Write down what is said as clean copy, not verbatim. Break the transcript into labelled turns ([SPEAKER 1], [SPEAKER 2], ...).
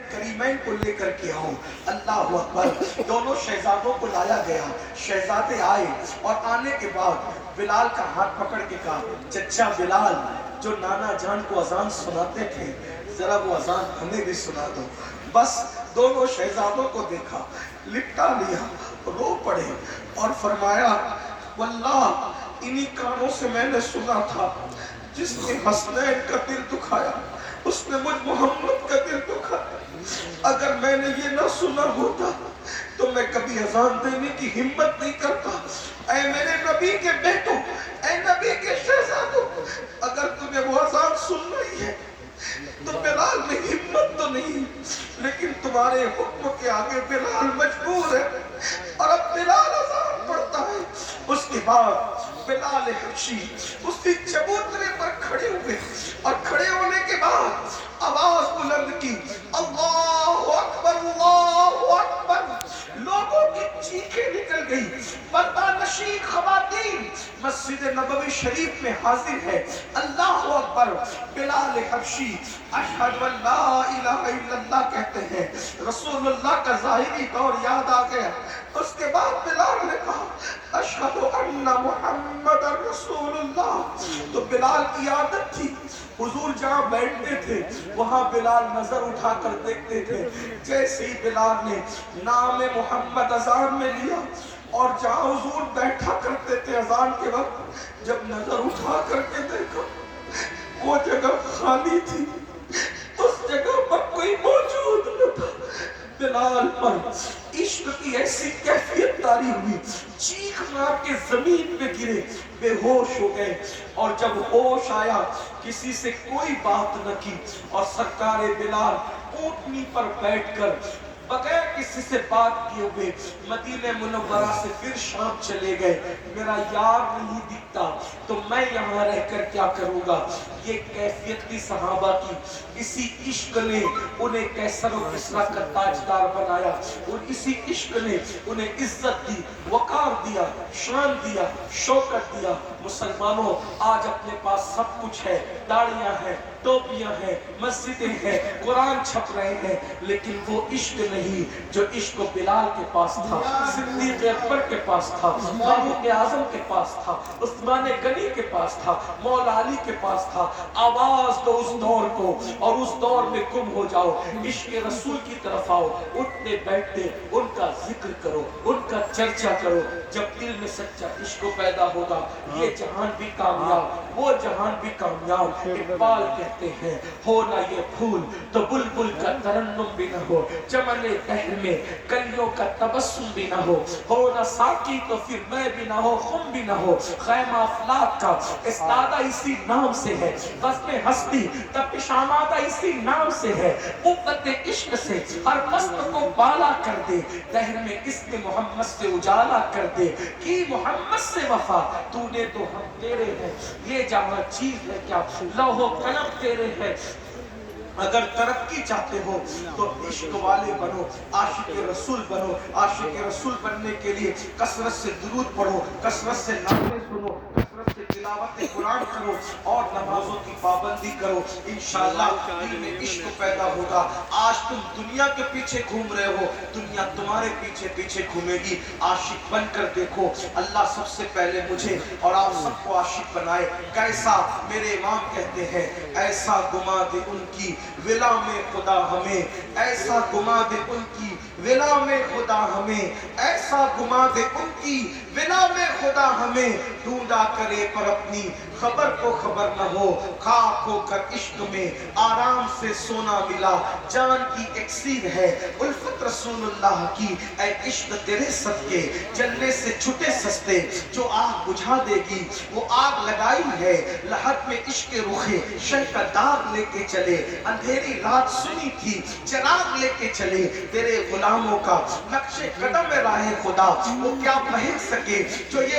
[SPEAKER 1] करीमैन को लेकर के आओ। अल्लाह अकबर। दोनों शहजादों को लाया गया। शहजादे आए और आने के बाद बिलाल का हाथ पकड़ के कहा, चचा बिलाल जो नाना जान को अजान सुनाते थे, जरा वो अजान हमें भी सुना दो। बस दोनों शहजादों को देखा, लिपटा लिया, रो पड़े और फरमाया, वल्लाह इन्हीं कानों से मैंने सुना था, जिसने हसनैन का दिल दुखाया उसने मुझ मोहम्मद का दिल दुखाया। अगर मैंने ये ना सुना होता तो मैं कभी अजान देने की हिम्मत नहीं करता। ऐ मेरे नबी के बेटों, ऐ नबी के शहजादों, अगर तुम्हें वो अजान सुनना ही है तो बिलाल में हिम्मत तो नहीं, लेकिन तुम्हारे हुक्म के आगे बिलाल मजबूर है। और अब बिलाल अजान पढ़ता है। उसके बाद बिलाल हबशी उसी चबूतरे पर खड़े हुए और खड़े होने के बाद आवाज बुलंद की, अल्लाहु अकबर, अल्लाहु अकबर। लोगों की चीखें निकल गई। पर्दा नशीं खवातीन मस्जिद नबवी शरीफ में हाजिर है। अल्लाहु अकबर। बिलाल हबशी अशहदु अल्ला इलाहा इल्लल्लाह कहते हैं। रसूलुल्लाह का ज़ाहिरी दौर याद आ गया। उसके बाद बिलाल ने कहा, अशहदु अन्ना मुहम्मदर रसूलुल्लाह। तो बिलाल की आदत थी, हुजूर जहाँ बैठते थे वहाँ बिलाल नजर उठाकर देखते थे। जैसे ही बिलाल ने नाम मोहम्मद अजान में लिया और जहाँ हुजूर बैठा करते थे अजान के वक्त, जब नजर उठा करके देखा वो जगह खाली थी, उस जगह पर कोई मौजूद न था। बिलाल पर इश्क की ऐसी कैफियत तारी हुई, चीख मार के जमीन पे गिरे, बेहोश हो गए। और जब होश आया किसी से कोई बात न की और सरकारे बिलाल ऊंटनी पर बैठकर बगैर किसी से बात किए हुए मदीने मुनव्वरा से फिर शाम चले गए। मेरा यार नहीं दिखता तो मैं यहाँ रहकर क्या करूँगा। ये कैफियत थी सहाबा की। इसी इश्क ने उन्हें कैसर और किस्रा का ताजदार बनाया और इसी इश्क ने उन्हें इज्जत दी, वकार दिया, शान दिया, शौकत दिया। मुसलमानों, आज अपने पास सब कुछ है, दाढ़ियाँ हैं, टोपियाँ हैं, मस्जिदें हैं, कुरान छप रहे हैं, लेकिन वो इश्क नहीं जो इश्क बिलाल के पास था, सिद्दीक अकबर के पास था, फारूक आजम के पास था, उस्मान गनी के पास था, मौला अली के पास था। आवाज दो उस दौर को और उस दौर में गुम हो जाओ, इश्क रसूल की तरफ आओ, उठते बैठते उनका जिक्र करो, उनका चर्चा करो। जब दिल में सच्चा इश्क पैदा होगा ये जहान भी कामयाब, वो जहान भी कामयाब। इकबाल कहते हैं, हो ना ये फूल तो बुलबुल का तरन्नुम भी न हो, चमने दहर में कलियों का तबस्सुम भी न हो ना साकी तो फिर मैं भी ना हो, खुम भी ना हो। खैमा अफलाक का इस्तादा इसी नाम से है, बज़्म हस्ती तपिश आमादा इसी नाम से है। कुव्वत इश्क से हर मस्त को बाला कर दे, दहर में इसने मोहम्मद से उजाला कर दे। कि मोहम्मद से वफा तूने तो हम तेरे हैं, ये जहां चीज है क्या लौहो कलम तेरे हैं। अगर तरक्की चाहते हो तो इश्क वाले बनो, आशिक रसूल बनो। आशिक रसूल बनने के लिए कसरत से दुरूद पढ़ो, कसरत से नाते सुनो, कसरत से तिलावत कुरान करो और नमाजों की पाबंदी करो। इंशाअल्लाह दिल में इश्क पैदा होगा। आज तुम दुनिया के पीछे घूम रहे हो, दुनिया तुम्हारे पीछे पीछे घूमेगी। आशिक बनकर देखो। अल्लाह सबसे पहले मुझे और आप सबको आशिक बनाए। कैसा? मेरे इमाम कहते हैं, ऐसा गुमा दे उनकी विला में खुदा हमें, ऐसा गुमा दे उनकी विला में खुदा हमें, ऐसा गुमा दे उनकी विला में खुदा हमें। ढूंढा करे पर अपनी खबर को खबर न हो, खाक होकर इश्क में आराम से सोना मिला। जान की एक्सीर है उल्फत रसूलुल्लाह की, ऐ इश्क तेरे सदके जलने से छुटे सस्ते। जो आग बुझा देगी वो आग लगाई है, लहद में इश्क रुखे शह का दाग लेके चले। अंधेरी रात सुनी थी चिराग लेके चले, तेरे गुलामों का नक्शे कदम में राहे खुदा वो क्या महक सके जो ये